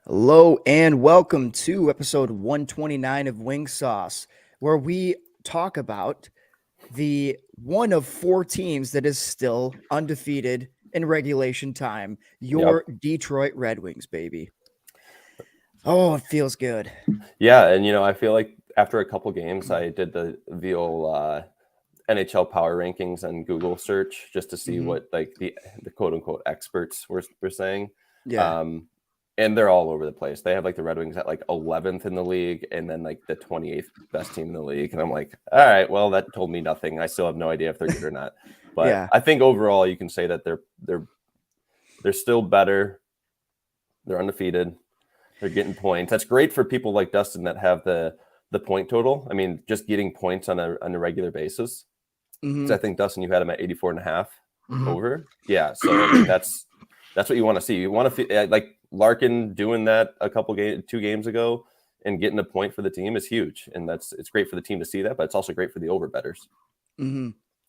Hello and welcome to episode 129 of Wing Sauce, where we talk about the one of four teams that is still undefeated in regulation time, your Detroit Red Wings, baby. Oh, it feels good. Yeah, and I feel like after a couple games, I did the old NHL power rankings on Google search just to see what like the quote unquote experts were saying. Yeah. And they're all over the place. They have like the Red Wings at like 11th in the league and then like the 28th best team in the league. And I'm like, all right, well, that told me nothing. I still have no idea if they're good or not. But Yeah. I think overall you can say that they're still better. They're undefeated. They're getting points. That's great for people like Dustin that have the point total. I mean, just getting points on a regular basis. I think Dustin, you had him at 84.5 over. Yeah, so I mean that's what you want to see. You want to feel like Larkin doing that two games ago and getting a point for the team is huge, and it's great for the team to see that, but it's also great for the over bettors.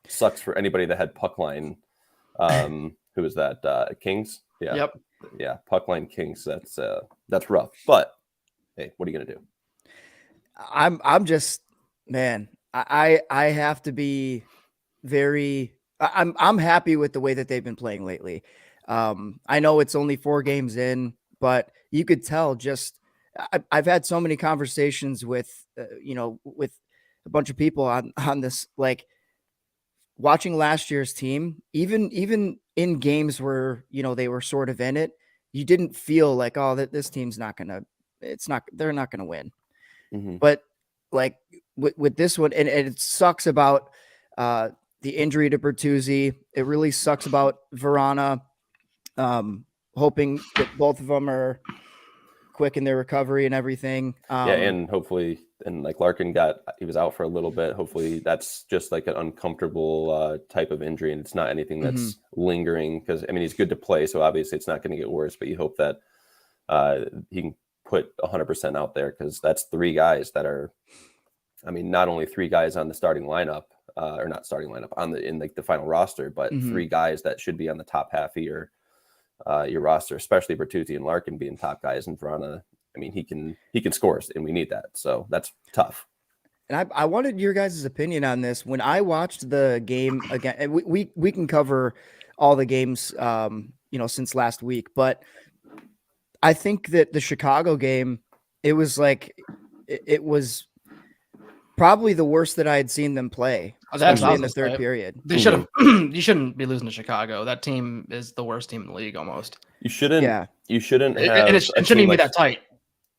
Sucks for anybody that had puck line. Who was that? Kings. Yeah. Yep. Yeah, puck line Kings. That's rough. But hey, what are you gonna do? I'm just, man, I have to be I'm happy with the way that they've been playing lately. I know it's only 4 games in, but you could tell I've had so many conversations with with a bunch of people on this, like watching last year's team, even in games where, they were sort of in it, you didn't feel like, oh, that this team's they're not going to win. But like with this one, and it sucks about the injury to Bertuzzi. It really sucks about Vrana. Hoping that both of them are quick in their recovery and everything. And hopefully, and like Larkin he was out for a little bit. Hopefully that's just like an uncomfortable type of injury, and it's not anything that's lingering, because I mean, he's good to play, so obviously it's not going to get worse, but you hope that he can put 100% out there, because that's 3 guys that are, I mean, not only 3 guys on the starting lineup, or not starting lineup in like the final roster, but 3 guys that should be on the top half of your roster, especially Bertuzzi and Larkin being top guys, and Vrana. I mean, he can score, and we need that. So that's tough. And I wanted your guys' opinion on this. When I watched the game again, and we can cover all the games, since last week, but I think that the Chicago game, it was probably the worst that I had seen them play, especially in the third period. They should have. You shouldn't be losing to Chicago. That team is the worst team in the league almost. You shouldn't. Yeah. You shouldn't have. And it shouldn't even be that tight.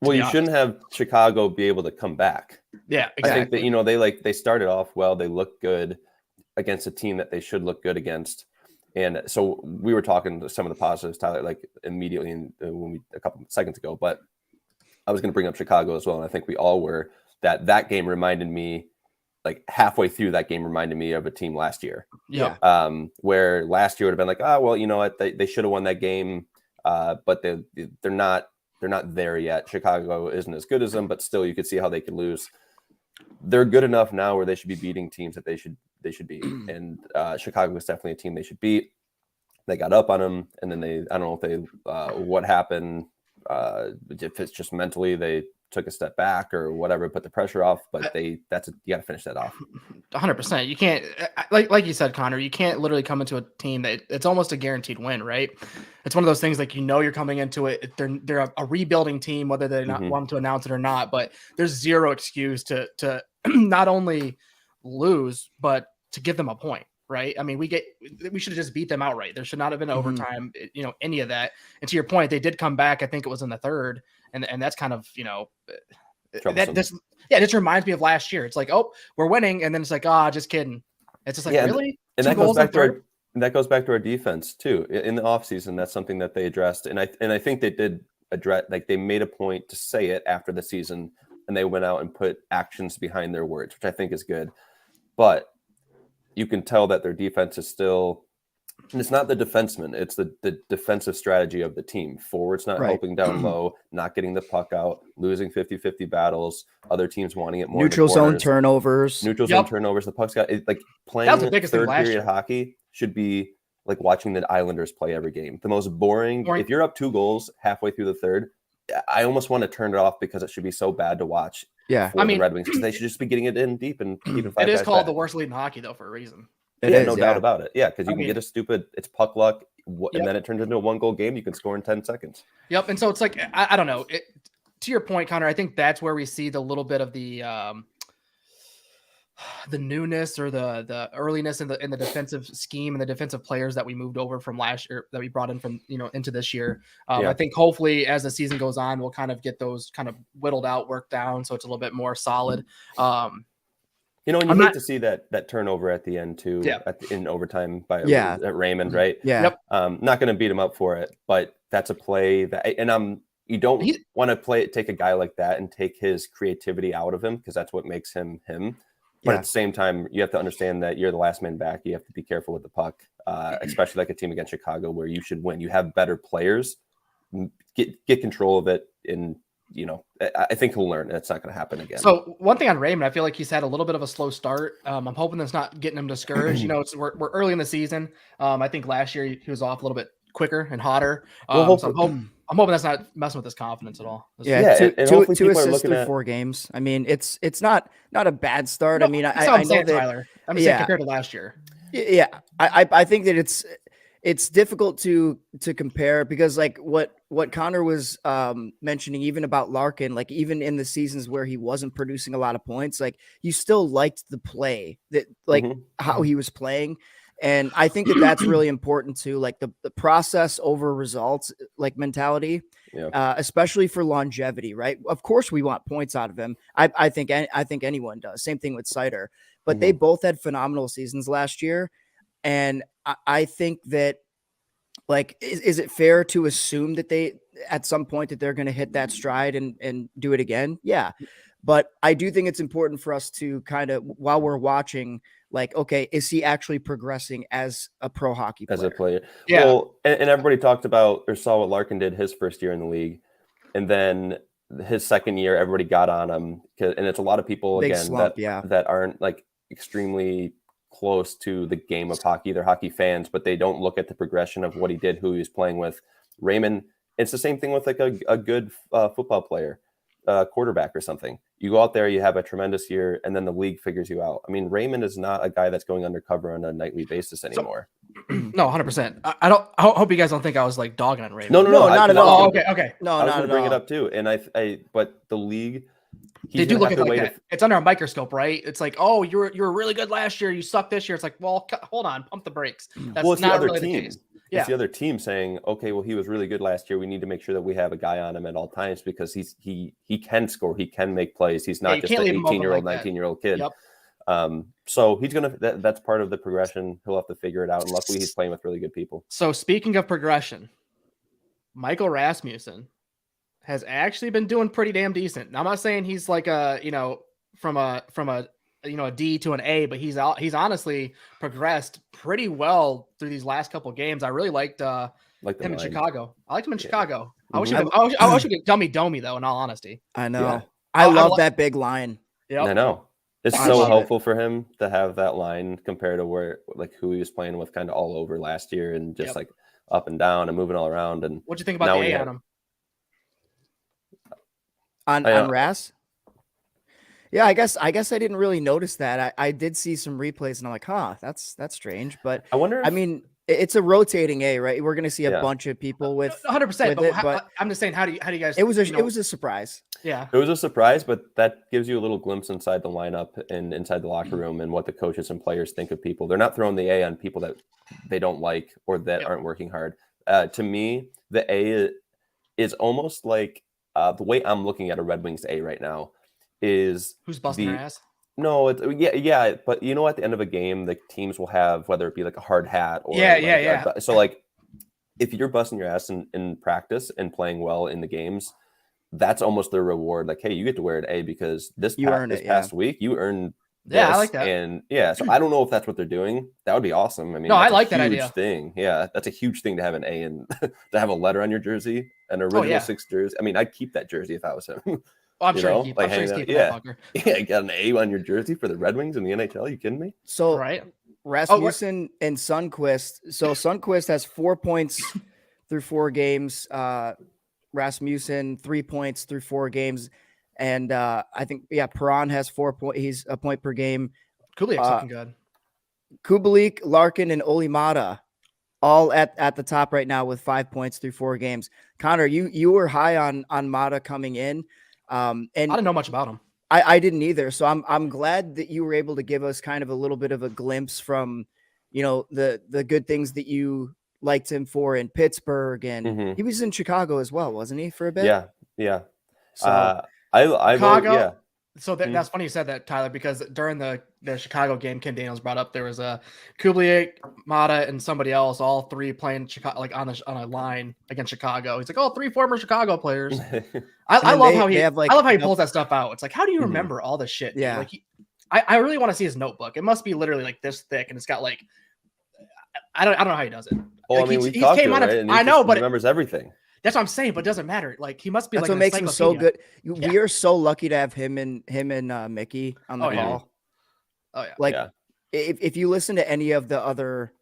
Well, you shouldn't have Chicago be able to come back. Yeah, exactly. I think that they started off well. They looked good against a team that they should look good against. And so we were talking to some of the positives, Tyler, like immediately a couple seconds ago. But I was going to bring up Chicago as well, and I think we all were. That game reminded me, like halfway through that game, reminded me of a team last year. Yeah. Where last year would have been like, well, you know what, they should have won that game, but they're not there yet. Chicago isn't as good as them, but still, you could see how they could lose. They're good enough now where they should be beating teams that they should beat, and Chicago is definitely a team they should beat. They got up on them, and then I don't know if what happened. If it's just mentally they took a step back or whatever, put the pressure off, but you got to finish that off. 100%. You can't, like you said, Connor, you can't literally come into a team that it's almost a guaranteed win, right? It's one of those things, like, you're coming into it. They're a rebuilding team, whether they not want to announce it or not, but there's zero excuse to not only lose, but to give them a point. Right. I mean, we should have just beat them outright. There should not have been overtime, any of that. And to your point, they did come back. I think it was in the third. And that's kind of, this reminds me of last year. It's like, oh, we're winning. And then it's like, just kidding. It's just like, really? And that goes back to our defense too. In the offseason, that's something that they addressed. And I think they did address, like, they made a point to say it after the season, and they went out and put actions behind their words, which I think is good. But you can tell that their defense is still, and it's not the defenseman, it's the defensive strategy of the team. Forwards not helping down low, not getting the puck out, losing 50-50 battles, other teams wanting it more. Neutral zone turnovers. The puck's got it, like, playing third period hockey should be like watching the Islanders play every game. The most boring. If you're up 2 goals halfway through the third, I almost want to turn it off because it should be so bad to watch. Yeah. For the Red Wings, because they should just be getting it in deep and keeping 5 It is guys called back. the worst league in hockey, though, for a reason. No doubt about it. Yeah, because you can get a stupid, it's puck luck, Yep. and then it turns into a 1-goal game. You can score in 10 seconds. Yep. And so it's like, I don't know. To your point, Connor, I think that's where we see the little bit of the newness or the earliness in the defensive scheme and the defensive players that we moved over from last year, that we brought in from, into this year. I think hopefully as the season goes on, we'll kind of get those kind of whittled out, worked down, so it's a little bit more solid. And you hate to see that turnover at the end too, in overtime by at Raymond, right? Yeah. Yep. Not going to beat him up for it, but that's a play that, and you don't want to take a guy like that and take his creativity out of him, because that's what makes him him. But at the same time, you have to understand that you're the last man back. You have to be careful with the puck, especially like a team against Chicago where you should win. You have better players. Get control of it, and I think he'll learn. It's not going to happen again. So one thing on Raymond, I feel like he's had a little bit of a slow start. I'm hoping that's not getting him discouraged. We're early in the season. I think last year he was off a little bit quicker and hotter. So I'm hoping that's not messing with his confidence at all. Two assists through 4 games. I mean, it's not a bad start. No, I mean, I know saying, that, Tyler. I'm saying compared to last year. Yeah, I think that it's difficult to compare, because like what Connor was mentioning, even about Larkin, like even in the seasons where he wasn't producing a lot of points, like you still liked the play, that like how he was playing. And I think that that's really important too, like the process over results, like mentality, especially for longevity, right? Of course, we want points out of him. I think anyone does. Same thing with Sider, but they both had phenomenal seasons last year. And I think that, like, is it fair to assume that they, at some point, that they're going to hit that stride and do it again? Yeah. But I do think it's important for us to kind of, while we're watching, like, okay, is he actually progressing as a pro hockey player? As a player. Yeah. Well, and everybody talked about or saw what Larkin did his first year in the league. And then his second year, everybody got on him. And it's a lot of people, Big again, slump, that aren't like extremely close to the game of hockey. They're hockey fans, but they don't look at the progression of what he did, who he was playing with. Raymond, it's the same thing with like a good football player, quarterback or something. You go out there, you have a tremendous year, and then the league figures you out. I mean, Raymond is not a guy that's going undercover on a nightly basis anymore. No, 100%. I hope you guys don't think I was like dogging on Raymond. No, not at all. Okay. No, I was not going to at bring all. it up too. And but the league, they do look at it like that. It's under a microscope, right? It's like, oh, you were really good last year. You sucked this year. It's like, well, hold on, pump the brakes. That's it's not the other really team. the case. It's the other team saying, okay, well, he was really good last year. We need to make sure that we have a guy on him at all times, because he can score, he can make plays. He's not just an 18-year-old, 19-year-old kid. Yep. So he's gonna. That's part of the progression. He'll have to figure it out. And luckily, he's playing with really good people. So speaking of progression, Michael Rasmussen has actually been doing pretty damn decent. Now, I'm not saying he's like from a a D to an A, but he's honestly progressed pretty well through these last couple of games. I really liked him in Chicago. I liked him in Chicago. I wish you could dummy Domi though, in all honesty. I know. Yeah. I love that big line. Yep. I know. It's so helpful for him to have that line compared to who he was playing with kind of all over last year, and just like up and down and moving all around. And what'd you think about the A on him? On Ras? Yeah, I guess I didn't really notice that. I did see some replays and I'm like, that's strange. But I wonder. I mean, it's a rotating A, right? We're gonna see a bunch of people with 100%. But I'm just saying, how do you guys? It was a surprise. Yeah, it was a surprise, but that gives you a little glimpse inside the lineup and inside the locker room and what the coaches and players think of people. They're not throwing the A on people that they don't like or that aren't working hard. To me, the A is almost like the way I'm looking at a Red Wings A right now is who's busting their ass. No, but at the end of a game, the teams will have, whether it be like a hard hat or so like if you're busting your ass in practice and playing well in the games, that's almost their reward. Like, hey, you get to wear an A because this past week you earned this. Yeah, I like that. And so I don't know if that's what they're doing. That would be awesome. I mean, I like that huge idea. Thing. Yeah, that's a huge thing to have an A and to have a letter on your jersey, an original 6 jersey. I mean, I'd keep that jersey if I was him. Well, I'm sure he's keeping that fucker. Yeah, you got an A on your jersey for the Red Wings in the NHL. You kidding me? So Rasmussen and Sundqvist. So Sundqvist has 4 points through 4 games. Rasmussen 3 points through 4 games. And I think, Perron has 4 points. He's a point per game. Kuliak's looking good. Kubalik, Larkin, and Olimata all at the top right now with 5 points through 4 games. Connor, you were high on Mata coming in. And I didn't know much about him. I didn't either. So I'm glad that you were able to give us kind of a little bit of a glimpse from, the good things that you liked him for in Pittsburgh, and he was in Chicago as well, wasn't he, for a bit? Yeah. So I Chicago. vote, So that's funny you said that, Tyler, because during the Chicago game, Ken Daniels brought up there was a Kubliak, Mata, and somebody else, all three playing Chicago, like on a line against Chicago. He's like, 3 former Chicago players. I love how he pulls that stuff out. It's like, how do you remember all this shit? Yeah. Like I really want to see his notebook. It must be literally like this thick, and it's got like I don't know how he does it. Well, like, we talked to him, right? And I know, but he remembers everything. That's what I'm saying, but it doesn't matter. Like, he must be that's like what makes him so good. We are so lucky to have him and Mickey on the call. Oh yeah. Like if you listen to any of the other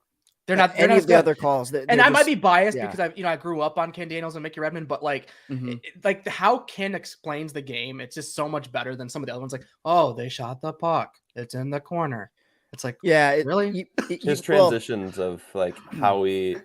the other calls, and I might be biased because I grew up on Ken Daniels and Mickey Redmond, but like how Ken explains the game, it's just so much better than some of the other ones. Like, they shot the puck, it's in the corner. It's like, really? His transitions of like how the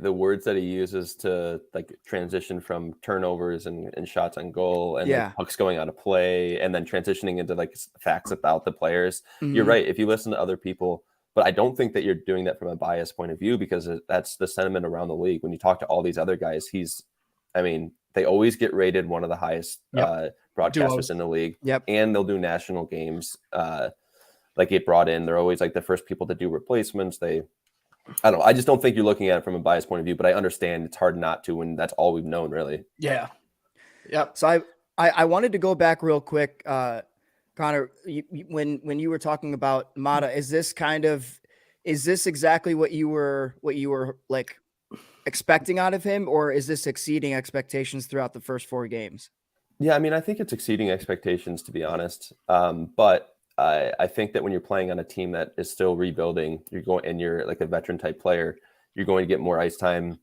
words that he uses to like transition from turnovers and shots on goal and like pucks going out of play and then transitioning into like facts about the players. You're right. If you listen to other people, but I don't think that you're doing that from a biased point of view, because that's the sentiment around the league. When you talk to all these other guys, they always get rated one of the highest broadcasters in the league. And they'll do national games. Like get brought in, they're always like the first people to do replacements. I don't know. I just don't think you're looking at it from a biased point of view, but I understand it's hard not to when that's all we've known, really. Yeah. Yep. So I wanted to go back real quick, Connor. When you were talking about Mata, is this exactly what you were like expecting out of him, or is this exceeding expectations throughout the first 4 games? Yeah, I mean, I think it's exceeding expectations, to be honest. But I think that when you're playing on a team that is still rebuilding, you're like a veteran type player, you're going to get more ice time.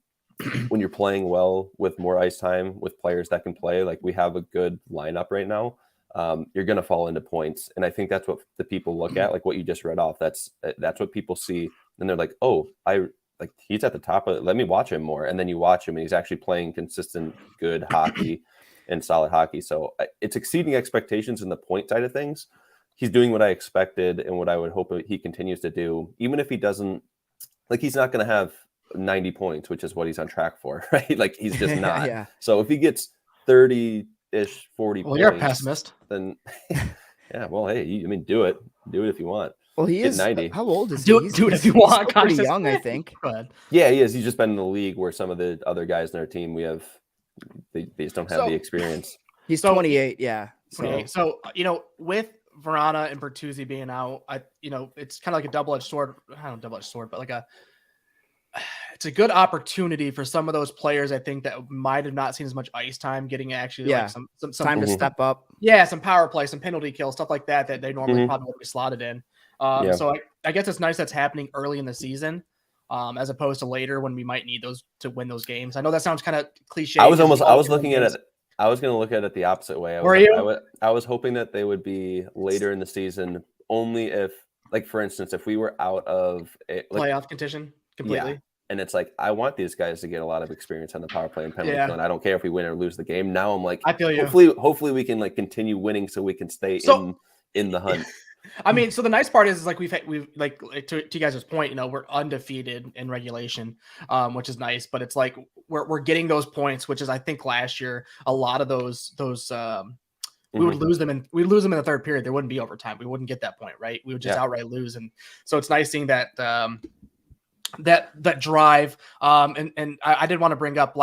When you're playing well with more ice time with players that can play, like we have a good lineup right now, you're going to fall into points. And I think that's what the people look at, like what you just read off. That's what people see. And they're like, he's at the top of it. Let me watch him more. And then you watch him and he's actually playing consistent, good hockey and solid hockey. So it's exceeding expectations in the point side of things. He's doing what I expected and what I would hope he continues to do, even if he doesn't, like, he's not going to have 90 points, which is what he's on track for, right? Like, he's just not. So if he gets 30-ish, 40 points. Well, you're a pessimist. Then, hey, do it. Do it if you want. Well, he is 90. How old is he? Do it if you want. Pretty young, I think. Yeah, he is. He's just been in the league where some of the other guys in our team, they just don't have the experience. He's 28, yeah. So, with Vrana and Bertuzzi being out, it's kind of like a double-edged sword. I don't know, double-edged sword, but it's a good opportunity for some of those players, I think, that might have not seen as much ice time, getting actually some time to step up. Yeah, some power play, some penalty kill, stuff like that they normally probably would be slotted in. So I guess it's nice that's happening early in the season, as opposed to later when we might need those to win those games. I know that sounds kind of cliche. I was looking at it. I was going to look at it the opposite way. I was hoping that they would be later in the season, only if, like, for instance, if we were out of playoff contention completely. Yeah. And it's like, I want these guys to get a lot of experience on the power play and penalty kill, and I don't care if we win or lose the game. Now I'm like, I feel you. Hopefully we can continue winning so we can stay in the hunt. I mean, so the nice part is we've like to you guys' point, we're undefeated in regulation, which is nice, but it's like we're getting those points, which is, I think last year a lot of those we would lose them in the third period. There wouldn't be overtime. We wouldn't get that point, right? We would just outright lose. And so it's nice seeing that that drive. And I did want to bring up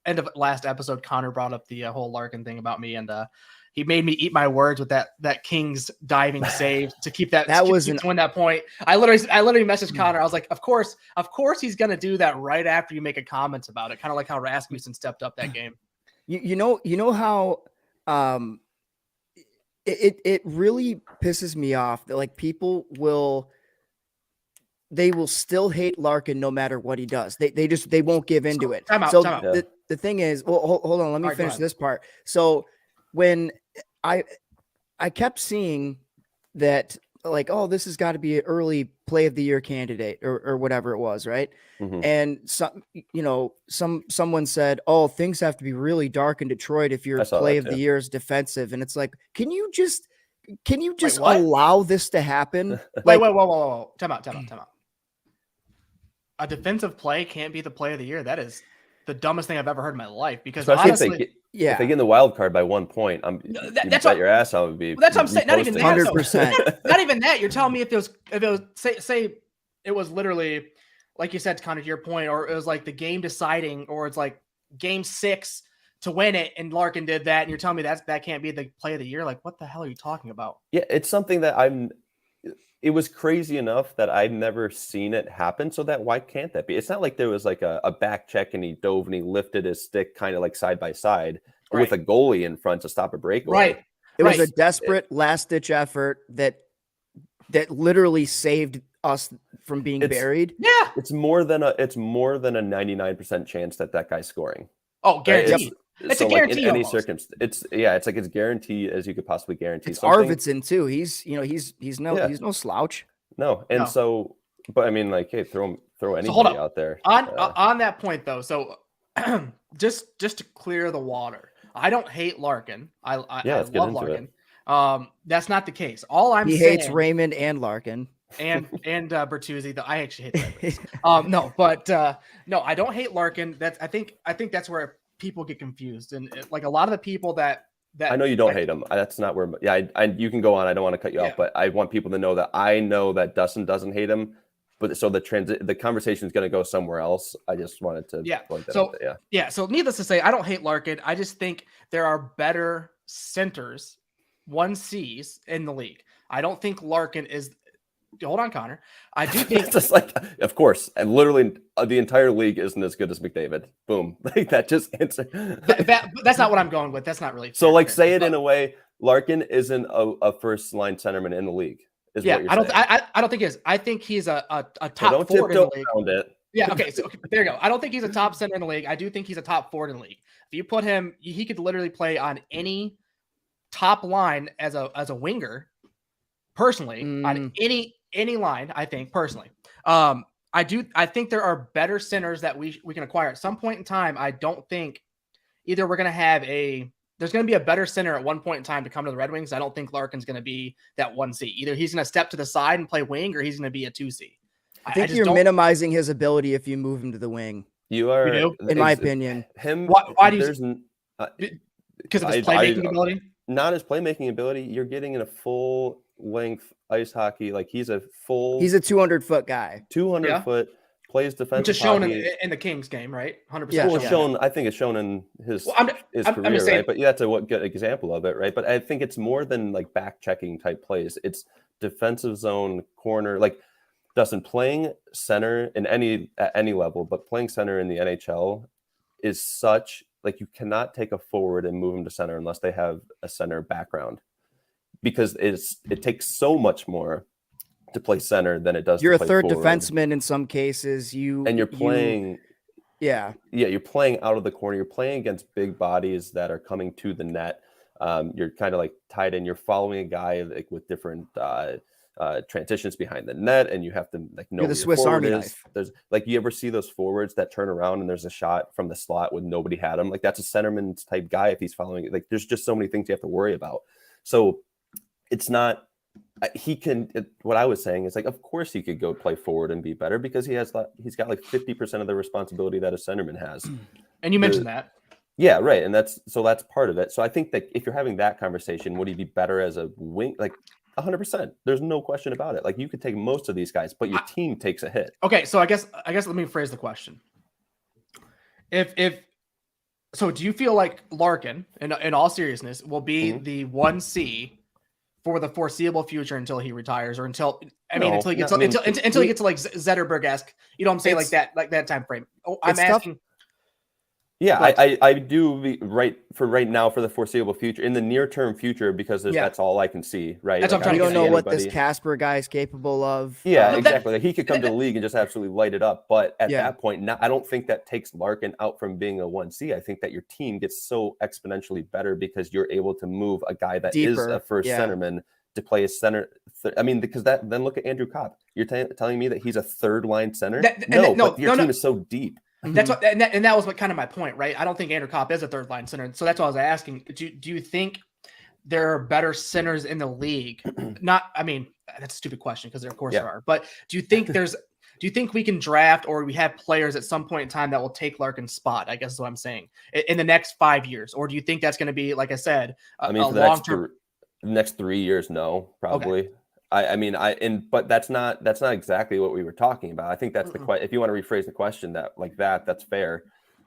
end of last episode, Connor brought up the whole Larkin thing about me, and he made me eat my words with that Kings diving save to keep to win that point. I literally messaged Connor. I was like, of course he's gonna do that right after you make a comment about it, kind of like how Rasmussen stepped up that game. You know how it really pisses me off that people will still hate Larkin no matter what he does. They won't give into it. Time out. the thing is, well, hold on, let me All right, finish this part. So when I kept seeing that, like, oh, this has got to be an early play of the year candidate or whatever it was, right? Mhm. And someone said, oh, things have to be really dark in Detroit if your I saw play that of the too. year is defensive. And it's like, can you just what? allow this to happen? Wait, whoa. Time out. A defensive play can't be the play of the year. That is the dumbest thing I've ever heard in my life. Because Especially honestly, if they get in the wild card by 1 point, that's what your ass out would be. That's what I'm saying. Not even that. 100%. Not even that. You're telling me if it was say it was literally like you said, kind of to your point, or it was like the game deciding, or it's like game 6 to win it, and Larkin did that, and you're telling me that can't be the play of the year. Like, what the hell are you talking about? Yeah, it's something that it was crazy enough that I'd never seen it happen. So that why can't that be? It's not like there was like a back check and he dove and he lifted his stick kind of like side by side with a goalie in front to stop a breakaway. Right. It was a desperate last ditch effort that literally saved us from being buried. Yeah. It's more than a 99% chance that guy's scoring. Oh, guaranteed. It's a guarantee. Like in any circumstance, it's like as guaranteed as you could possibly guarantee. It's Arvidsson too. He's no slouch. No, and so, but I mean, like, hey, throw anybody out there. On that point though, so just to clear the water, I don't hate Larkin. I love Larkin. That's not the case. All I'm saying, he hates Raymond and Larkin and Bertuzzi. I actually hate Raymond. No, I don't hate Larkin. I think that's where people get confused, and like a lot of the people that I know you don't hate him. That's not where. Yeah, you can go on. I don't want to cut you off, but I want people to know that I know that Dustin doesn't hate him. But so the conversation is going to go somewhere else. I just wanted to point that out there. So needless to say, I don't hate Larkin. I just think there are better centers, 1Cs in the league. I don't think Larkin is. Hold on, Connor. I do think just like, of course, and literally the entire league isn't as good as McDavid. Boom, like that just answer. That's not what I'm going with. That's not really so. Like, say it in a way. Larkin isn't a first line centerman in the league. Is what you're saying. I don't think he is. I think he's a top forward in the league. Around it. Yeah. Okay. So there you go. I don't think he's a top center in the league. I do think he's a top forward in the league. If you put him, he could literally play on any top line as a winger. Personally, on any line, I think personally, I think there are better centers that we can acquire at some point in time. I don't think either we're going to have there's going to be a better center at one point in time to come to the Red Wings. I don't think Larkin's going to be that 1C. Either he's going to step to the side and play wing, or he's going to be a 2C. I think you're minimizing his ability if you move him to the wing. You are, in my opinion. Why do you? Because of his playmaking ability. Not his playmaking ability. You're getting in a full length ice hockey. Like he's a 200-foot guy. 200-foot plays defensive. Which is shown in the Kings game, right? 100%. Yeah, shown. I think it's shown in his career, right? But that's a good example of it, right? But I think it's more than like back checking type plays. It's defensive zone, corner. Like Dustin, playing center at any level, but playing center in the NHL is such, like, you cannot take a forward and move them to center unless they have a center background, because it takes so much more to play center than it does. You're to play a third forward. defenseman in some cases. You're playing. You're playing out of the corner. You're playing against big bodies that are coming to the net. You're kind of like tied in. You're following a guy like with different transitions behind the net, and you have to like know. You're the Swiss Army knife. There's like, you ever see those forwards that turn around and there's a shot from the slot when nobody had him? Like, that's a centerman type guy if he's following. Like, there's just so many things you have to worry about. So it's not. What I was saying is, like, of course he could go play forward and be better, because he's got like 50% of the responsibility that a centerman has. And you mentioned that. Yeah, right. And that's part of it. So I think that if you're having that conversation, would he be better as a wing? Like 100%. There's no question about it. Like, you could take most of these guys, but your team takes a hit. Okay, so I guess let me phrase the question. So do you feel like Larkin, in all seriousness, will be the 1C for the foreseeable future until he retires, or until he gets to like Zetterberg-esque, you know what I'm saying, like that time frame? I'm asking. Yeah, But- I do right now for the foreseeable future, in the near term future, because that's all I can see. Right, That's what I'm We trying to don't get know at. what this Casper guy is capable of. Yeah, No, exactly. Like, he could come to the league and just absolutely light it up. But at Yeah. that point, now I don't think that takes Larkin out from being a 1C. I think that your team gets so exponentially better because you're able to move a guy that is Deeper, a first yeah. centerman to play a center. I mean, because then look at Andrew Kopp. You're telling me that he's a third line center? But your team is so deep. That's what, and that was what kind of my point, right? I don't think Andrew Kopp is a third line center, so that's what I was asking. Do you think there are better centers in the league? Not, I mean, that's a stupid question because of course there are. But do you think we can draft, or we have players at some point in time that will take Larkin's spot? I guess is what I'm saying, in the next 5 years, or do you think that's going to be, like I said, for the next 3 years? No, probably. Okay. But that's not exactly what we were talking about. I think that's the question. If you want to rephrase the question that's fair.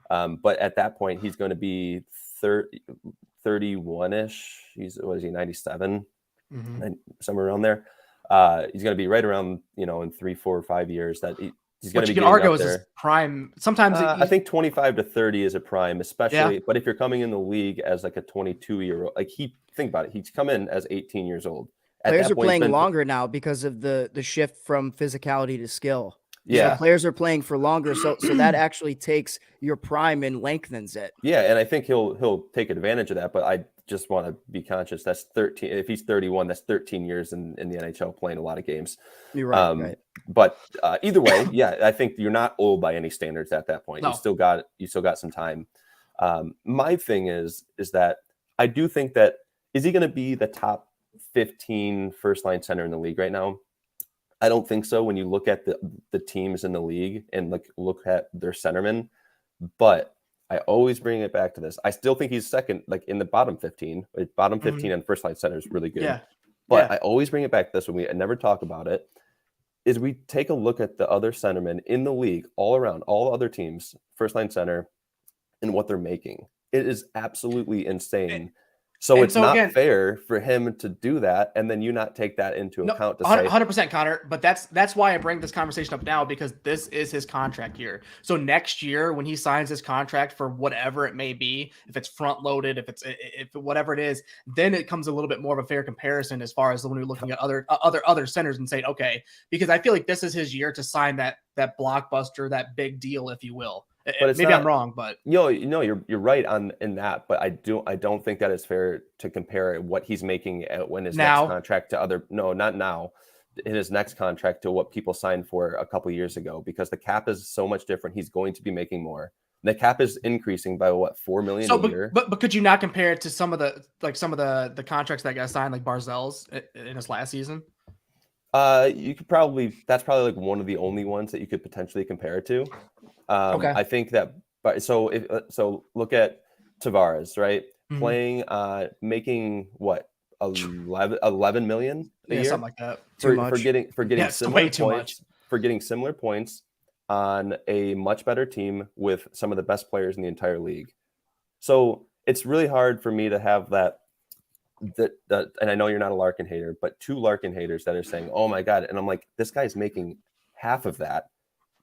But at that point, he's going to be 31-ish. He's 97, somewhere around there. He's going to be right around, in 3, 4, or 5 years that he's going to be. You can argue is his prime. Sometimes I think 25 to 30 is a prime, especially. Yeah. But if you're coming in the league as like a 22-year-old, think about it. He's come in as 18 years old. Players are playing longer now because of the shift from physicality to skill. Yeah. So players are playing for longer. So that actually takes your prime and lengthens it. Yeah. And I think he'll take advantage of that. But I just want to be conscious. That's 13. If he's 31, that's 13 years in the NHL playing a lot of games. You're right. Right. But either way, yeah, I think you're not old by any standards at that point. No. You still got some time. My thing is that I do think that, is he going to be the top 15 first line center in the league right now? I don't think so when you look at the teams in the league and look at their centermen. But I always bring it back to this. I still think he's second, in the bottom 15. Bottom 15 and first line center is really good. Yeah. But I always bring it back to this when I never talk about it, is we take a look at the other centermen in the league all around, all other teams, first line center, and what they're making. It is absolutely insane. So it's not fair for him to do that and then you not take that into account to 100%, Connor. But that's why I bring this conversation up now, because this is his contract year. So next year, when he signs his contract for whatever it may be, if it's front loaded, if whatever it is, then it comes a little bit more of a fair comparison as far as when we're looking at other centers and saying, okay, because I feel like this is his year to sign that blockbuster, that big deal, if you will. But maybe I'm wrong, but you're right in that. But I don't think that is fair to compare what he's making when his next contract to not now, in his next contract to what people signed for a couple of years ago, because the cap is so much different. He's going to be making more. The cap is increasing by $4 million a year. But could you not compare it to some of the contracts that got signed, like Barzal's in his last season? You could that's probably one of the only ones that you could potentially compare it to. Okay. I think that, but so look at Tavares, right? Mm-hmm. Playing, making what, 11 million a year, something like that. For getting similar points, for getting similar points on a much better team with some of the best players in the entire league. So it's really hard for me to have that, and I know you're not a Larkin hater, but 2 Larkin haters that are saying, "Oh my God," and I'm like, this guy's making half of that,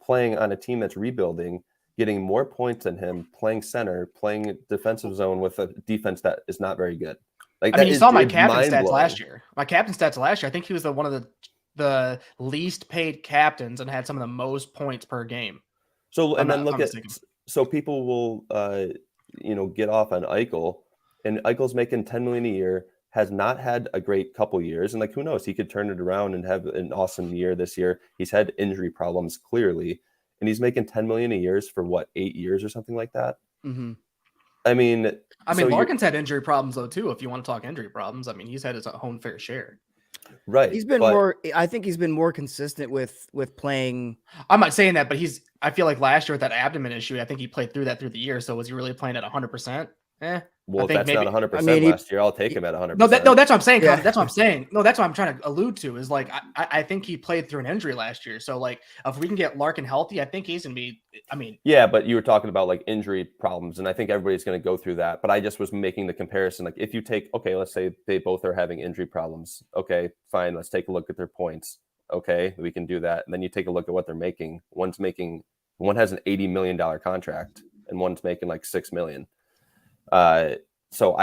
playing on a team that's rebuilding, getting more points than him, playing center, playing defensive zone with a defense that is not very good. You saw my captain stats last year. My captain stats last year, I think he was one of the least paid captains and had some of the most points per game. So and then look at, so people will get off on Eichel, and Eichel's making $10 million a year, has not had a great couple years, and who knows, he could turn it around and have an awesome year this year. He's had injury problems clearly, and he's making $10 million a year for 8 years or something like that. Mm-hmm. I mean, Larkin's had injury problems though too. If you want to talk injury problems, he's had his own fair share. Right. He's been more. I think he's been more consistent with playing. I'm not saying that, but I feel like last year with that abdomen issue, I think he played through that through the year. So was he really playing at 100%? Well, if that's not 100% last year, I'll take him at 100%. No, that's what I'm saying. Yeah. That's what I'm saying. No, that's what I'm trying to allude to is I think he played through an injury last year. So if we can get Larkin healthy, I think he's going to be, Yeah, but you were talking about injury problems, and I think everybody's going to go through that. But I just was making the comparison. If you take, let's say they both are having injury problems. Okay, fine. Let's take a look at their points. Okay, we can do that. And then you take a look at what they're making. One has an $80 million contract. and one's making like $6 million. So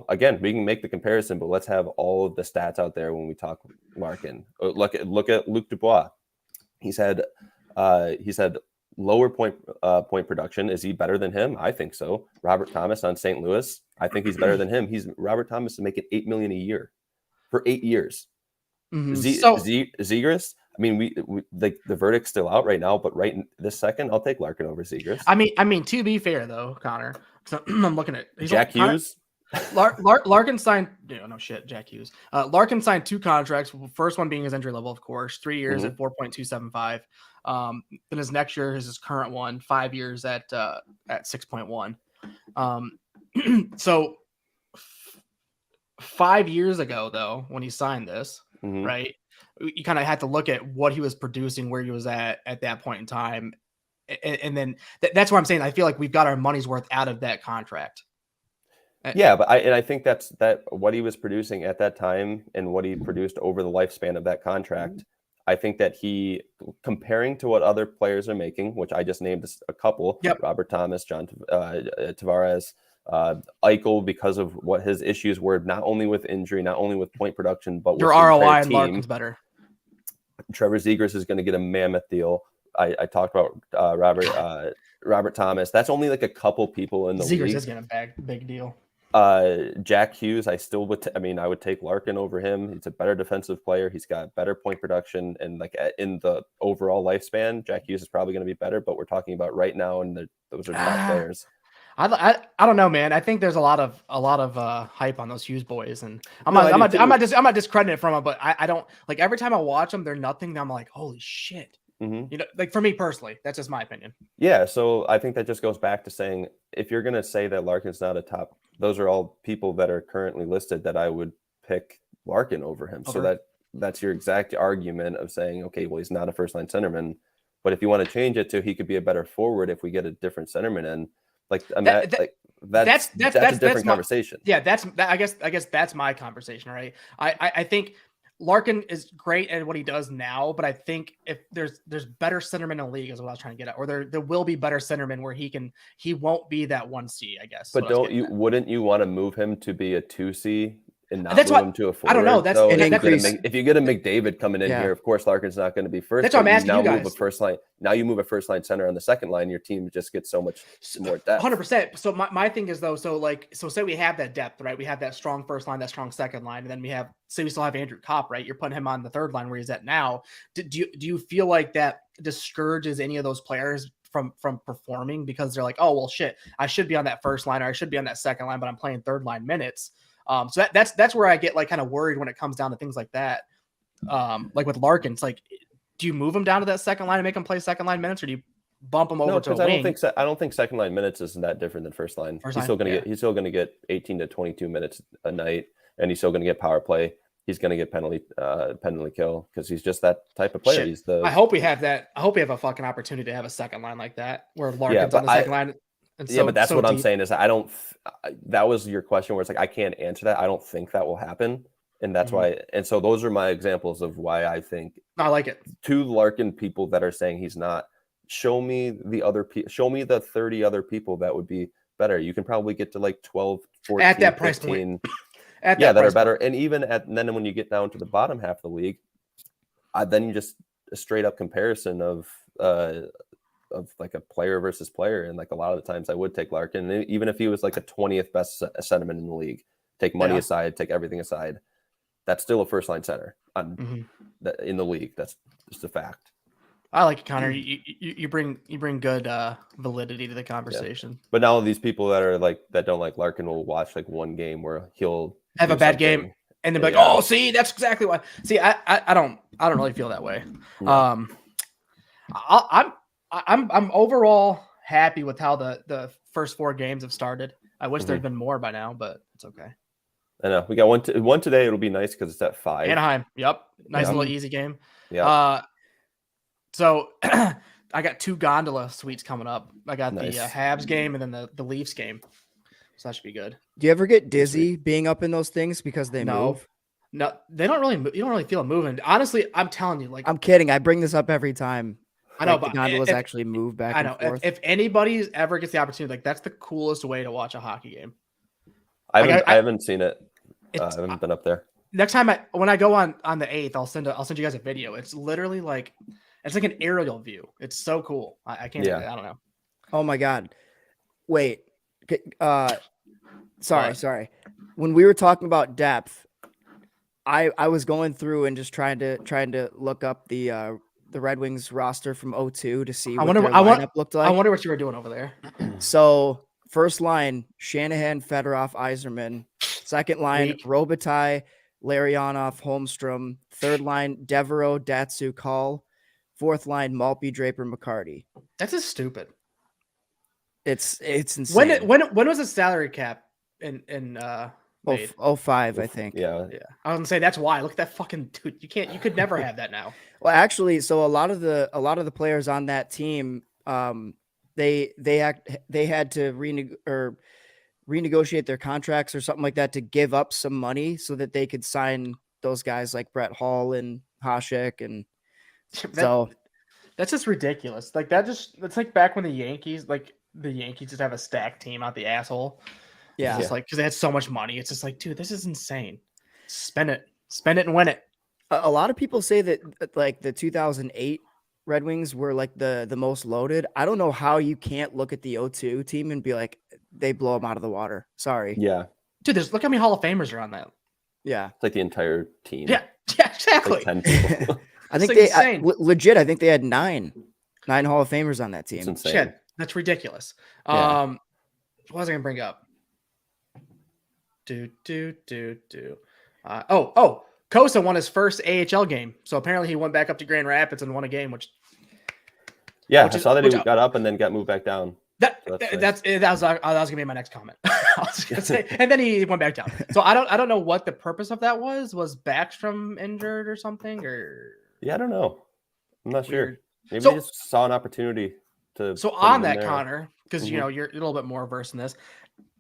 again, we can make the comparison, but let's have all of the stats out there when we talk Larkin. Look at Luc Dubois. He's had lower point production. Is he better than him? I think so. Robert Thomas on St. Louis. I think he's better than him. Robert Thomas is making $8 million a year for 8 years. Zegras. I mean, we the verdict's still out right now, but right this second, I'll take Larkin over Zegras. I mean, to be fair though, Connor, I'm looking at Jack Hughes. Larkin signed. No shit, Jack Hughes. Larkin signed 2 contracts. First one being his entry level, of course, 3 years at 4.275. Then his next year is his current one, 5 years at 6.1. So 5 years ago, though, when he signed this, right, you kind of had to look at what he was producing, where he was at that point in time, and then that's what I'm saying. I feel like we've got our money's worth out of that contract. Yeah, but I think that's what he was producing at that time and what he produced over the lifespan of that contract. I think that he, comparing to what other players are making, which I just named a couple, Robert Thomas, John Tavares, Eichel, because of what his issues were, not only with injury, not only with point production, but with your ROI and Larkin's better. Trevor Zegras is going to get a mammoth deal. I talked about Robert Thomas. That's only like a couple people in the league. Zegras is getting a big deal. Jack Hughes, I still would. I would take Larkin over him. He's a better defensive player. He's got better point production, and like in the overall lifespan, Jack Hughes is probably going to be better. But we're talking about right now, and those are top players. I don't know, man. I think there's a lot of hype on those Hughes boys, and I'm not discrediting it from them, but I don't like every time I watch them, they're nothing. I'm like, holy shit. Like for me personally, that's just my opinion. Yeah, so I think that just goes back to saying if you're going to say that Larkin's not a top, those are all people that are currently listed that I would pick Larkin over him. So that's your exact argument of saying, okay, well, he's not a first line centerman, but if you want to change it to he could be a better forward if we get a different centerman in, that's a different conversation. I guess that's my conversation, right? I think Larkin is great at what he does now, but I think if there's better centermen in the league is what I was trying to get at, or there will be better centermen where he won't be that 1C, I guess. But wouldn't you want to move him to be a 2C and not move him to a forward? I don't know. That's an increase. If you get a McDavid coming in here, of course Larkin's not going to be first. That's what I'm asking you guys. Now you move a first line center on the second line, your team just gets so much more depth. 100%. So my thing is though, so say we have that depth, right? We have that strong first line, that strong second line, and then we still have Andrew Kopp, right? You're putting him on the third line where he's at now. Do you feel like that discourages any of those players from performing because they're like, oh well, shit, I should be on that first line or I should be on that second line, but I'm playing third line minutes. So that's where I get like kind of worried when it comes down to things like that. Like with Larkin, it's like, do you move him down to that second line and make him play second line minutes, or do you bump him over to a wing? I don't think second line minutes isn't that different than first line. He's still going to get 18 to 22 minutes a night, and he's still going to get power play. He's going to get penalty kill because he's just that type of player. I hope we have that. I hope we have a fucking opportunity to have a second line like that where Larkin's on the second line. But that's what I'm saying is that was your question where it's like, I can't answer that. I don't think that will happen. And that's why. And so those are my examples of why I think I like it. 2 Larkin people that are saying he's not, show me the 30 other people that would be better. You can probably get to like 12, 14, at that 15, price point. that are better. And even and then when you get down to the bottom half of the league, then you just a straight up comparison of like a player versus player. And like a lot of the times I would take Larkin, and even if he was like a 20th best centerman in the league, take money aside, take everything aside, that's still a first line center in the league. That's just a fact. I like it, Connor. You bring good validity to the conversation. Yeah. But now these people that don't like Larkin will watch like one game where he'll have a bad game and then be like, oh, see, that's exactly why. See, I don't really feel that way. No. I'm overall happy with how the first 4 games have started. I wish there'd been more by now, but it's okay. I know we got one today. It'll be nice because it's at 5. Anaheim. Yep. Nice little easy game. Yeah. So I got 2 gondola suites coming up. I got the Habs game and then the Leafs game. So that should be good. Do you ever get dizzy being up in those things because they move? No, they don't really. You don't really feel it moving. Honestly, I'm telling you, like I'm kidding. I bring this up every time. I know, like the but gondolas actually move back I and know forth. if anybody ever gets the opportunity, like that's the coolest way to watch a hockey game. I haven't seen it. I It's haven't been up there. next time when I go on the 8th, I'll send you guys a video. It's literally like it's like an aerial view. It's so cool. I can't. Yeah. I don't know. Oh my God. Wait. Sorry. What? When we were talking about depth, I was going through and just trying to look up the Red Wings roster from 02 to see what their lineup looked like. I wonder what you were doing over there. So first line, Shanahan, Fedorov, Yzerman. Second line, Robitaille, Larionov, Holmstrom. Third line, Devereaux, Datsyuk, Hall. Fourth line, Maltby, Draper, McCarty. That's just stupid. It's insane. When was the salary cap in made? 05, I think. Yeah. I was gonna say that's why. Look at that fucking dude. You could never have that now. Well, actually, so a lot of the players on that team, they had to renegotiate their contracts or something like that to give up some money so that they could sign those guys like Brett Hall and Hasek, and so that's just ridiculous. Like it's like back when the Yankees just have a stacked team out the asshole. Yeah, it's just like because they had so much money. It's just like, dude, this is insane. Spend it and win it. A lot of people say that like the 2008 Red Wings were like the most loaded. I don't know how you can't look at the 02 team and be like, they blow them out of the water. Sorry. Yeah. Dude, look how many Hall of Famers are on that. Yeah. It's like the entire team. Yeah, exactly. Like 10 people. I think legit, I think they had nine Hall of Famers on that team. It's insane. Shit, that's ridiculous. Yeah. What was I gonna bring up? Kosa won his first AHL game, so apparently he went back up to Grand Rapids and won a game. I saw that he got up and then got moved back down. That was gonna be my next comment. I was gonna say, and then he went back down. So I don't know what the purpose of that was. Was Backstrom injured or something? Or I don't know. I'm not sure. Maybe So- he just saw an opportunity to. So put on him in that, there. Connor, because you're a little bit more versed in this.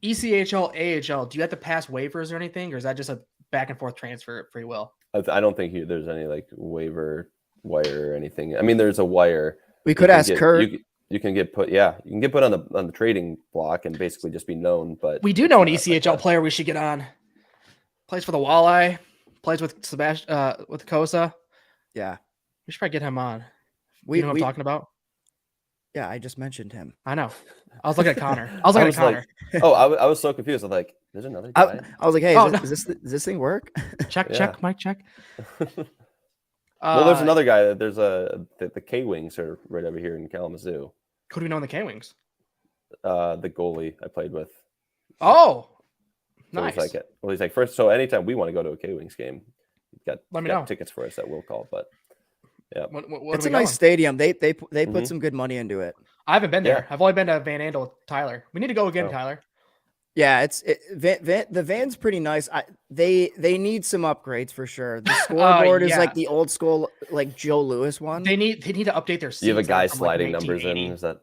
ECHL, AHL, do you have to pass waivers or anything, or is that just a back and forth transfer at free will? I don't think there's any like waiver wire or anything. I mean, there's a wire. We could ask Kurt. You can get put. Yeah, you can get put on the trading block and basically just be known. But We do know an ECHL player we should get on. Plays for the Walleye. Plays with Sebastian with Kosa. Yeah, we should probably get him on. You know what I'm talking about? Yeah, I just mentioned him. I know. I was looking at Connor. I was looking at Connor. Like, I was so confused. I was like, "There's another guy." I was like, "Hey, no. does this thing work?" Check, Mike, check. Well, there's another guy. There's the K Wings are right over here in Kalamazoo. Who do we know in the K Wings? The goalie I played with. Oh, so nice. He's like first. So anytime we want to go to a K Wings game, Let me got know. tickets for us that we'll call. But yeah, it's a nice stadium. They put some good money into it. I haven't been there. I've only been to Van Andel with Tyler. We need to go again, Tyler. Yeah, the van's pretty nice. They need some upgrades for sure. The scoreboard is like the old school, like Joe Louis one. They need to update their seats. You have a guy sliding numbers in. Is that?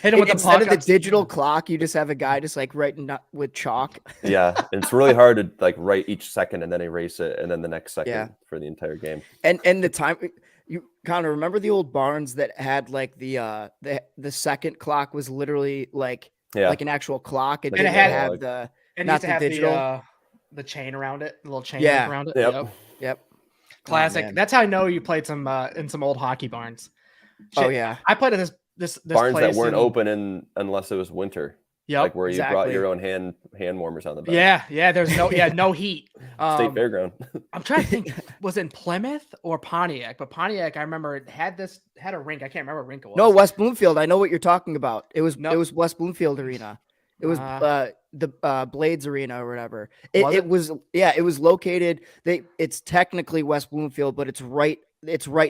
Hit him with Instead of the digital clock, you just have a guy just like writing with chalk. Yeah, it's really hard to like write each second and then erase it, and then the next second for the entire game. And the time. You kind of remember the old barns that had like the second clock was literally like an actual clock. It didn't have the digital. The chain around it, the little chain around it. Yep. Classic. That's how I know you played some in some old hockey barns. Shit, oh yeah, I played at this barns place that weren't open unless it was winter. Yep, like where you brought your own hand warmers on the back. Yeah. There's no heat. State fairground. I'm trying to think, was it in Plymouth or Pontiac? But Pontiac, I remember it had a rink. I can't remember what rink it was. No, West Bloomfield. I know what you're talking about. It was West Bloomfield Arena. It was the Blades Arena or whatever. It was located. It's technically West Bloomfield, but it's right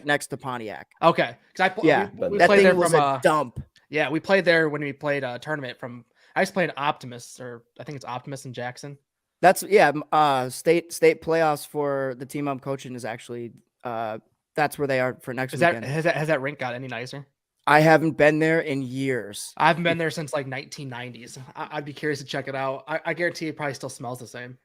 next to Pontiac. Okay, because we that played thing there was from a dump. Yeah, we played there when we played a tournament from. I used to play an Optimus, or I think it's Optimus in Jackson. That's state playoffs for the team I'm coaching is actually that's where they are for next weekend. Has that rink got any nicer? I haven't been there in years. I haven't been there since like 1990s. I'd be curious to check it out. I guarantee it probably still smells the same.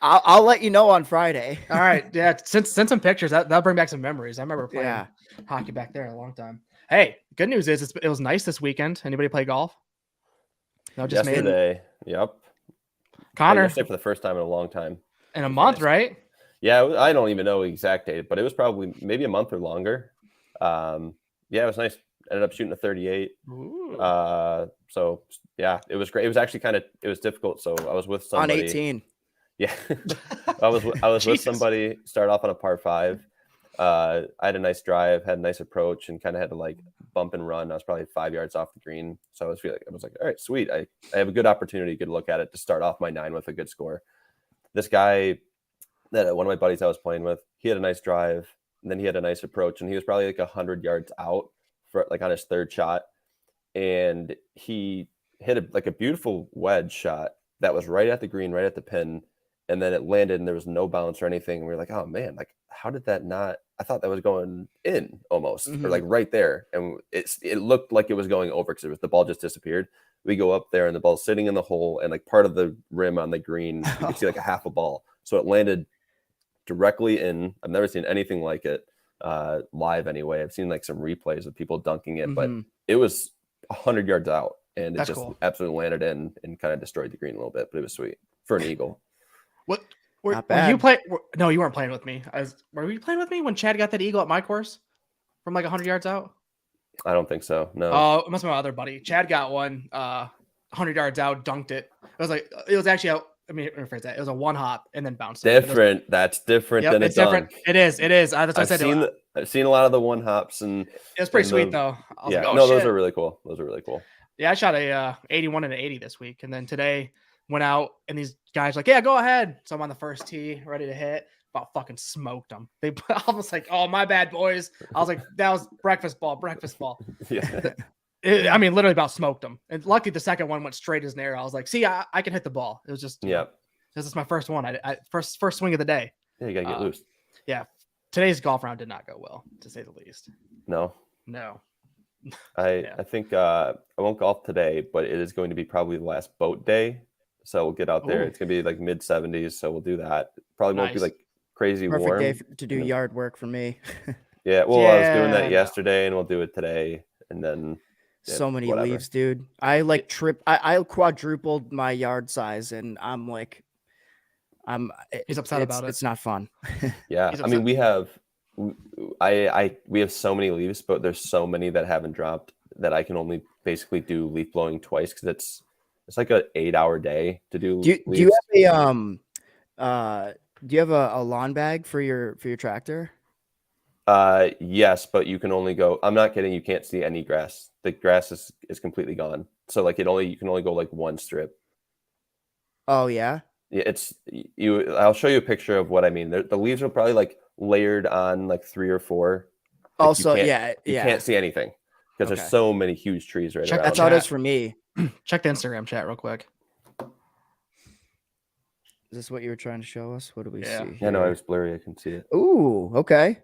I'll let you know on Friday. All right. Yeah. Send some pictures. That'll bring back some memories. I remember playing Yeah. hockey back there a long time. Hey, good news is it was nice this weekend. Anybody play golf? No, just me. Yesterday. Yep. Connor, yesterday for the first time in a long time. in a month, nice. right? Yeah, I don't even know the exact date, but it was probably maybe a month or longer. Yeah, it was nice. Ended up shooting a 38. Ooh. So yeah, it was great. It was actually it was difficult. So I was with somebody. On 18. Yeah, I was with somebody. Start off on a par 5. I had a nice drive, had a nice approach, and kind of had to like bump and run. I was probably 5 yards off the green, so I was like, all right, sweet. I have a good opportunity, good look at it to start off my 9 with a good score. This guy that one of my buddies I was playing with, he had a nice drive, and then he had a nice approach, and he was probably like 100 yards out for like on his third shot, and he hit a beautiful wedge shot that was right at the green, right at the pin. And then it landed and there was no bounce or anything. And we were like, oh man, like how did that not? I thought that was going in almost or like right there. And it looked like it was going over because the ball just disappeared. We go up there and the ball's sitting in the hole and like part of the rim on the green, you can see like a half a ball. So it landed directly in. I've never seen anything like it live anyway. I've seen like some replays of people dunking it, but it was 100 yards out and it just absolutely landed in and kind of destroyed the green a little bit, but it was sweet for an eagle. What were you playing? No, you weren't playing with me. Were you playing with me when Chad got that eagle at my course from like 100 yards out? I don't think so. No. Oh, it must be my other buddy. Chad got one 100 yards out, dunked it. It was actually out. I mean, rephrase that. It was a one hop and then bounced. Different. That's different than a dunk. It is. That's what I said. I've seen a lot of the one hops and it was pretty sweet though. Yeah, those are really cool. Yeah, I shot a 81 and an 80 this week, and then today went out and these guys were like, yeah, go ahead. So I'm on the first tee, ready to hit. About fucking smoked them. They almost like, oh, my bad, boys. I was like, that was breakfast ball. Yeah. I mean, literally about smoked them. And lucky the second one went straight as an arrow. I was like, see, I can hit the ball. It was just, this is my first one. I first swing of the day. Yeah, you got to get loose. Yeah. Today's golf round did not go well, to say the least. No. I think I won't golf today, but it is going to be probably the last boat day. So we'll get out there. It's going to be like mid 70s. So we'll do that. Probably won't be like crazy Perfect warm. Day to do yard work for me. Yeah. Well, I was doing that yesterday and we'll do it today. And then so many leaves, dude. I like I quadrupled my yard size and I'm like, he's upset about it. It's not fun. Yeah. I mean, we have so many leaves, but there's so many that haven't dropped that I can only basically do leaf blowing twice because it's like an 8-hour day to do. Do you have a lawn bag for your tractor? Yes, but you can only go. I'm not kidding. You can't see any grass. The grass is completely gone. So like you can only go like one strip. Oh yeah. Yeah, I'll show you a picture of what I mean. The leaves are probably like layered on like 3 or 4. Like also, you can't see anything because there's so many huge trees right around. That's how it is for me. Check the Instagram chat real quick. Is this what you were trying to show us? What do we see here? Yeah, no, I was blurry. I can see it. Ooh, okay.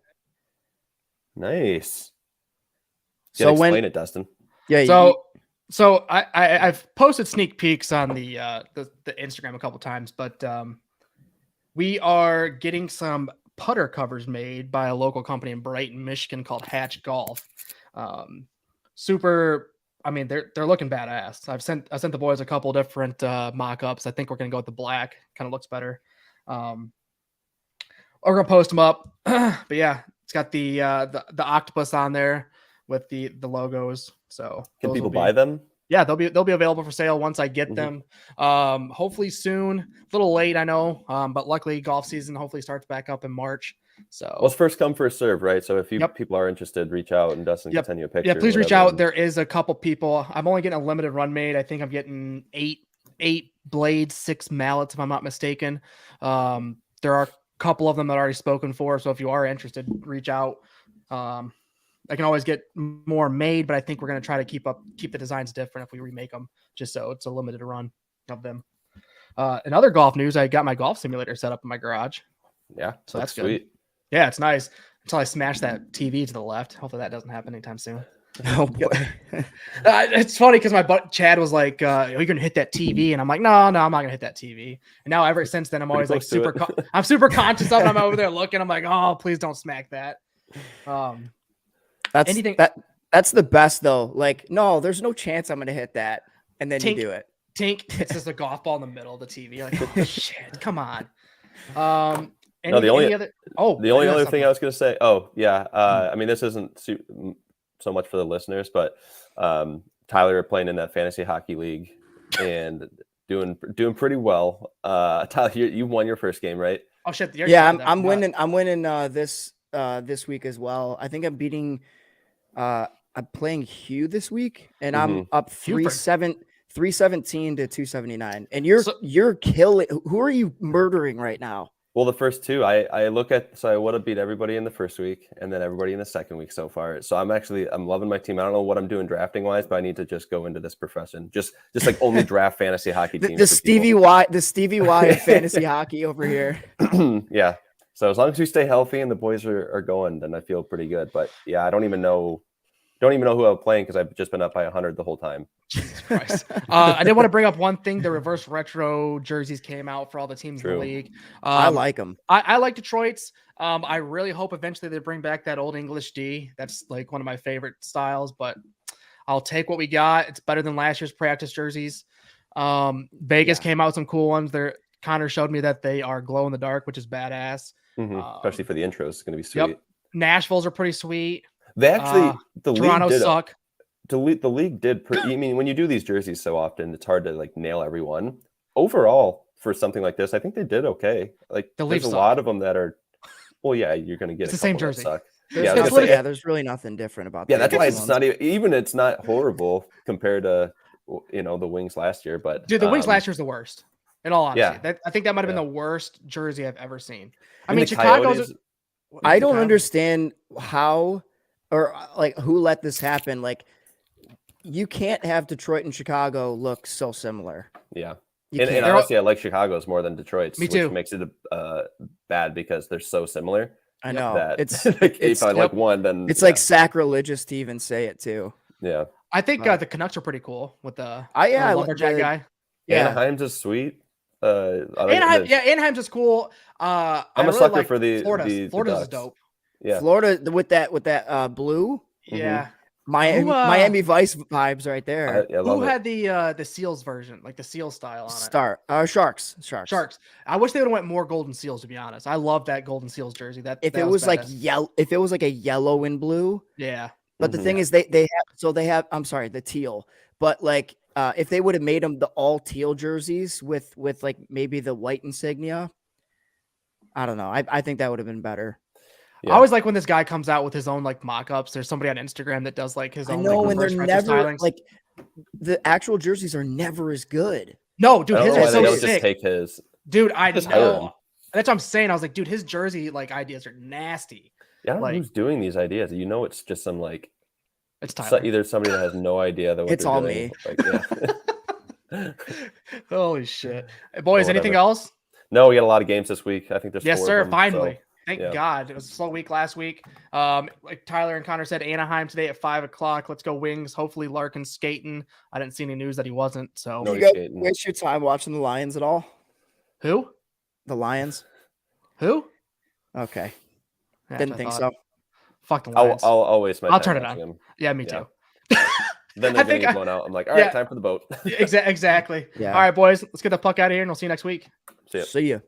Nice. So explain it, Dustin. Yeah. So I've posted sneak peeks on the Instagram a couple times, but we are getting some putter covers made by a local company in Brighton, Michigan called Hatch Golf. Super. I mean, they're looking badass. I sent the boys a couple different mock-ups. I think we're gonna go with the black. Kind of looks better. We're gonna post them up. But yeah, it's got the octopus on there with the logos. So can people buy them? Yeah, they'll be available for sale once I get them. Hopefully soon. A little late, I know. But luckily golf season hopefully starts back up in March. So well, it's first come, first serve, right? So if people are interested, reach out and Dustin can send you a picture. Yeah, please reach out. There is a couple people. I'm only getting a limited run made. I think I'm getting 8 blades, 6 mallets, if I'm not mistaken. There are a couple of them that are already spoken for. So if you are interested, reach out. I can always get more made, but I think we're going to try to keep the designs different if we remake them, just so it's a limited run of them. In other golf news, I got my golf simulator set up in my garage. Yeah, so that's sweet. Good. Yeah, it's nice until I smash that TV to the left. Hopefully that doesn't happen anytime soon. Oh boy. It's funny because my buddy Chad was like, "Are you gonna hit that TV?" And I'm like, "No, I'm not gonna hit that TV." And now ever since then, I'm always like I'm super conscious of it. I'm over there looking. I'm like, "Oh, please don't smack that." That's the best though. Like, no, there's no chance I'm gonna hit that, and then you do it. Tink hits just a golf ball in the middle of the TV. Like, oh, shit, come on. The only other thing I was going to say. Oh yeah, I mean this isn't so much for the listeners, but Tyler are playing in that fantasy hockey league and doing pretty well. Tyler, you won your first game, right? Oh shit! Yeah, I'm winning. I'm winning this week as well. I think I'm beating. I'm playing Hugh this week, and I'm up 317 to 279. And you're killing. Who are you murdering right now? Well, the first two, I look at, so I would have beat everybody in the first week and then everybody in the second week so far. So I'm loving my team. I don't know what I'm doing drafting wise, but I need to just go into this profession. Just like only draft fantasy hockey teams. The Stevie Y of fantasy hockey over here. Yeah. So as long as we stay healthy and the boys are going, then I feel pretty good. But yeah, I don't even know who I'm playing because I've just been up by 100 the whole time. Jesus Christ. I did want to bring up one thing. The reverse retro jerseys came out for all the teams in the league. I like them. I like Detroit's. I really hope eventually they bring back that old English D. That's like one of my favorite styles, but I'll take what we got. It's better than last year's practice jerseys. Vegas came out with some cool ones. Connor showed me that they are glow in the dark, which is badass. Especially for the intros. It's going to be sweet. Yep. Nashville's are pretty sweet. They actually, Toronto suck. The league did. I mean, when you do these jerseys so often, it's hard to like nail every one. Overall, for something like this, I think they did okay. Like there's a lot of them that are. Well, yeah, you're going to get the same jersey. There's really nothing different about. Yeah, that's why it's not even. It's not horrible compared to the Wings last year. But dude, the Wings last year's the worst. In all honesty, I think that might have been the worst jersey I've ever seen. I mean, Chicago's. I don't understand how. Or like who let this happen? Like you can't have Detroit and Chicago look so similar. Yeah. And honestly, I like Chicago's more than Detroit's. Me too. Which makes it bad because they're so similar. I know. That if I like one, then it's like sacrilegious to even say it too. Yeah. I think the Canucks are pretty cool with the lumberjack guy. Yeah. Anaheim's is sweet. Anaheim's is cool. I'm a sucker for the Florida's dope. Yeah, Florida with that blue. Yeah, Miami Vice vibes right there. Who had the Seals version, like the Seal style on it? Sharks. I wish they would have went more Golden Seals. To be honest, I love that Golden Seals jersey. If it was like a yellow and blue. Yeah. But the thing is, they have. I'm sorry, the teal. But like, if they would have made them the all teal jerseys with like maybe the white insignia, I don't know. I think that would have been better. Yeah. I always like when this guy comes out with his own like mock-ups. There's somebody on Instagram that does like his own. I know, and they're never stylings. like the actual jerseys are never as good. No, dude, his are so sick. Just take his. Dude, I know. That's what I'm saying. I was like, dude, his jersey like ideas are nasty. Yeah, I don't know who's doing these ideas. It's just some like. It's Tyler. Either somebody that has no idea that it's all doing. Me. Holy shit, boys! Anything else? No, we got a lot of games this week. I think there's. Yes, 4 sir. of them, Finally. Thank God. It was a slow week last week. Like Tyler and Connor said, Anaheim today at 5:00. Let's go Wings. Hopefully Larkin's skating. I didn't see any news that he wasn't. So you guys waste your time watching the Lions at all? Who? The Lions. Who? Okay. Didn't think so. Fuck the Lions. I'll waste my time. I'll turn it on. Them. Yeah, me too. Then they're going to get blown out. I'm like, all right, time for the boat. Exactly. Yeah. All right, boys. Let's get the puck out of here and we'll see you next week. See ya.